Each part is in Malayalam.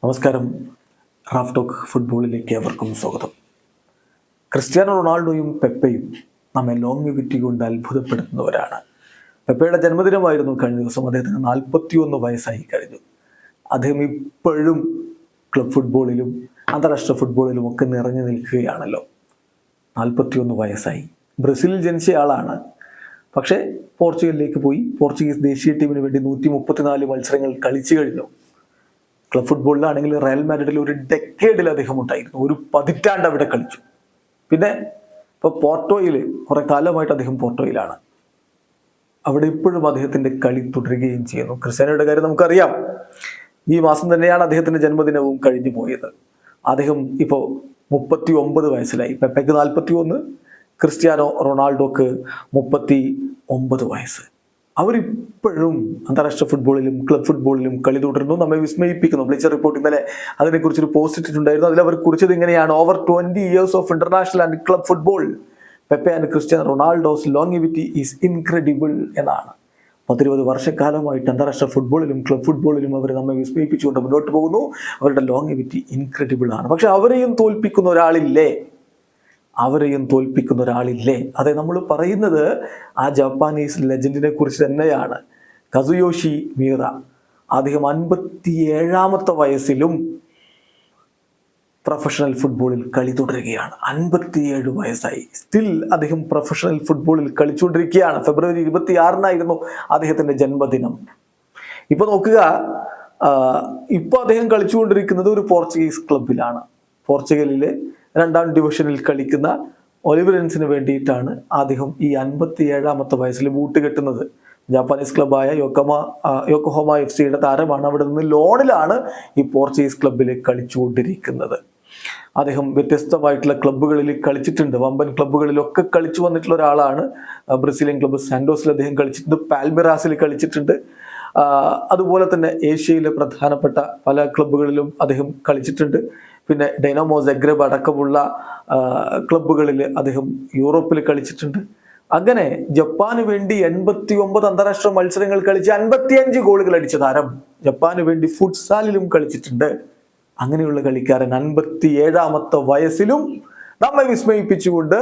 നമസ്കാരം. റാഫ് ടോക്ക് ഫുട്ബോളിലേക്ക് അവർക്കും സ്വാഗതം. ക്രിസ്ത്യാനോ റൊണാൾഡോയും പെപ്പയും നമ്മെ ലോങ്വിവിറ്റി കൊണ്ട് അത്ഭുതപ്പെടുത്തുന്നവരാണ്. പെപ്പയുടെ ജന്മദിനമായിരുന്നു കഴിഞ്ഞ ദിവസം. അദ്ദേഹത്തിന് 41 വയസ്സായി കഴിഞ്ഞു. അദ്ദേഹം ഇപ്പോഴും ക്ലബ് ഫുട്ബോളിലും അന്താരാഷ്ട്ര ഫുട്ബോളിലും ഒക്കെ നിറഞ്ഞു നിൽക്കുകയാണല്ലോ. 41 വയസ്സായി. ബ്രസീലിൽ ജനിച്ച ആളാണ്. പക്ഷേ പോർച്ചുഗലിലേക്ക് പോയി പോർച്ചുഗീസ് ദേശീയ ടീമിന് വേണ്ടി 134 മത്സരങ്ങൾ കളിച്ചു കഴിഞ്ഞു. ക്ലബ് ഫുട്ബോളിലാണെങ്കിൽ റയൽ മാഡ്രിഡിൽ ഒരു ഡെക്കേഡിൽ അദ്ദേഹം ഉണ്ടായിരുന്നു. ഒരു പതിറ്റാണ്ട് അവിടെ കളിച്ചു. പിന്നെ ഇപ്പോൾ പോർട്ടോയിൽ കുറെ കാലമായിട്ട് അദ്ദേഹം പോർട്ടോയിലാണ്. അവിടെ ഇപ്പോഴും അദ്ദേഹത്തിന്റെ കളി തുടരുകയും ചെയ്യുന്നു. ക്രിസ്ത്യാനോയുടെ കാര്യം നമുക്കറിയാം. ഈ മാസം തന്നെയാണ് അദ്ദേഹത്തിന്റെ ജന്മദിനവും കഴിഞ്ഞു പോയത്. അദ്ദേഹം ഇപ്പോൾ 39 വയസ്സിലായി. പെപ്പയ്ക്ക് 41, ക്രിസ്ത്യാനോ റൊണാൾഡോക്ക് 39 വയസ്സ്. അവരിപ്പോഴും അന്താരാഷ്ട്ര ഫുട്ബോളിലും ക്ലബ് ഫുട്ബോളിലും കളി തുടരുന്നു. നമ്മെ വിസ്മയിപ്പിക്കുന്നു. ബ്ലിച്ചർ റിപ്പോർട്ട് ഇന്നലെ അതിനെക്കുറിച്ചൊരു പോസ്റ്റ് ഇട്ടിട്ടുണ്ടായിരുന്നു. അതിൽ അവർ കുറിച്ചത് ഇങ്ങനെയാണ്: over 20 years of international and club football, Pepe and Cristiano Ronaldo's longevity is incredible എന്നാണ്. 10-20 വർഷക്കാലമായിട്ട് അന്താരാഷ്ട്ര ഫുട്ബോളിലും ക്ലബ് ഫുട്ബോളിലും അവർ നമ്മെ വിസ്മയിപ്പിച്ചുകൊണ്ട് മുന്നോട്ട് പോകുന്നു. അവരുടെ ലോങ്വിവിറ്റി ഇൻക്രെഡിബിൾ ആണ്. പക്ഷെ അവരെയും തോൽപ്പിക്കുന്ന ഒരാളില്ലേ? അതെ, നമ്മൾ പറയുന്നത് ആ ജപ്പാനീസ് ലെജൻഡിനെ കുറിച്ച് തന്നെയാണ്. കസുയോഷി മീറ. അദ്ദേഹം 57ാമത്തെ വയസ്സിലും പ്രൊഫഷണൽ ഫുട്ബോളിൽ കളി തുടരുകയാണ്. 57 വയസ്സായി. സ്റ്റിൽ അദ്ദേഹം പ്രൊഫഷണൽ ഫുട്ബോളിൽ കളിച്ചുകൊണ്ടിരിക്കുകയാണ്. ഫെബ്രുവരി 26-നായിരുന്നു അദ്ദേഹത്തിന്റെ ജന്മദിനം. ഇപ്പൊ നോക്കുക, ഇപ്പൊ അദ്ദേഹം കളിച്ചുകൊണ്ടിരിക്കുന്നത് ഒരു പോർച്ചുഗീസ് ക്ലബിലാണ്. പോർച്ചുഗലിലെ 2ാം ഡിവിഷനിൽ കളിക്കുന്ന ഒലിവറൻസിന് വേണ്ടിയിട്ടാണ് അദ്ദേഹം ഈ 57ാമത്തെ വയസ്സിൽ ബൂട്ട് കെട്ടുന്നത്. ജാപ്പാനീസ് ക്ലബായ യോക്കോഹാമ FC-യുടെ താരമാണ്. അവിടെ നിന്ന് ലോണിലാണ് ഈ പോർച്ചുഗീസ് ക്ലബിൽ കളിച്ചുകൊണ്ടിരിക്കുന്നത്. അദ്ദേഹം വ്യത്യസ്തമായിട്ടുള്ള ക്ലബ്ബുകളിൽ കളിച്ചിട്ടുണ്ട്. വമ്പൻ ക്ലബ്ബുകളിലൊക്കെ കളിച്ചു വന്നിട്ടുള്ള ഒരാളാണ്. ബ്രസീലിയൻ ക്ലബ്ബ് സാന്റോസിൽ അദ്ദേഹം കളിച്ചിട്ടുണ്ട്. പാൽമിറാസിൽ കളിച്ചിട്ടുണ്ട്. അതുപോലെ തന്നെ ഏഷ്യയിലെ പ്രധാനപ്പെട്ട പല ക്ലബ്ബുകളിലും അദ്ദേഹം കളിച്ചിട്ടുണ്ട്. പിന്നെ ഡൈനാമോ സഗ്രബ് അടക്കമുള്ള ക്ലബ്ബുകളിൽ അദ്ദേഹം യൂറോപ്പിൽ കളിച്ചിട്ടുണ്ട്. അങ്ങനെ ജപ്പാന് വേണ്ടി 89 അന്താരാഷ്ട്ര മത്സരങ്ങൾ കളിച്ച് 55 ഗോളുകൾ അടിച്ച താരം. ജപ്പാന് വേണ്ടി ഫുട്സാലിലും കളിച്ചിട്ടുണ്ട്. അങ്ങനെയുള്ള കളിക്കാരൻ 57ാമത്തെ വയസ്സിലും നമ്മെ വിസ്മയിപ്പിച്ചുകൊണ്ട്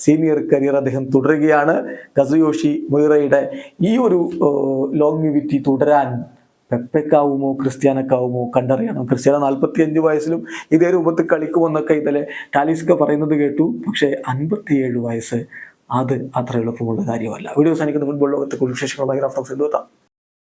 സീനിയർ കരിയർ അദ്ദേഹം തുടരുകയാണ്. കസുയോഷി മീറയുടെ ഈ ഒരു ലോങ്വിവിറ്റി തുടരാൻ പെപ്പയ്ക്കാവുമോ ക്രിസ്ത്യാനോക്കാവുമോ കണ്ടറിയണം. ക്രിസ്ത്യാനോ 45 വയസ്സിലും ഇതേ രൂപത്തിൽ കളിക്കുമെന്നൊക്കെ ഇന്നലെ ടാലിസ്ക പറയുന്നത് കേട്ടു. പക്ഷേ 57 വയസ്സ് അത് അത്ര എളുപ്പമുള്ള കാര്യമല്ല. വീഡിയോ സാധിക്കുന്ന ഫുട്ബോൾ ലോകത്തെ വിശേഷങ്ങളുമായി റാഫ് ടോക്സ് എത്താം.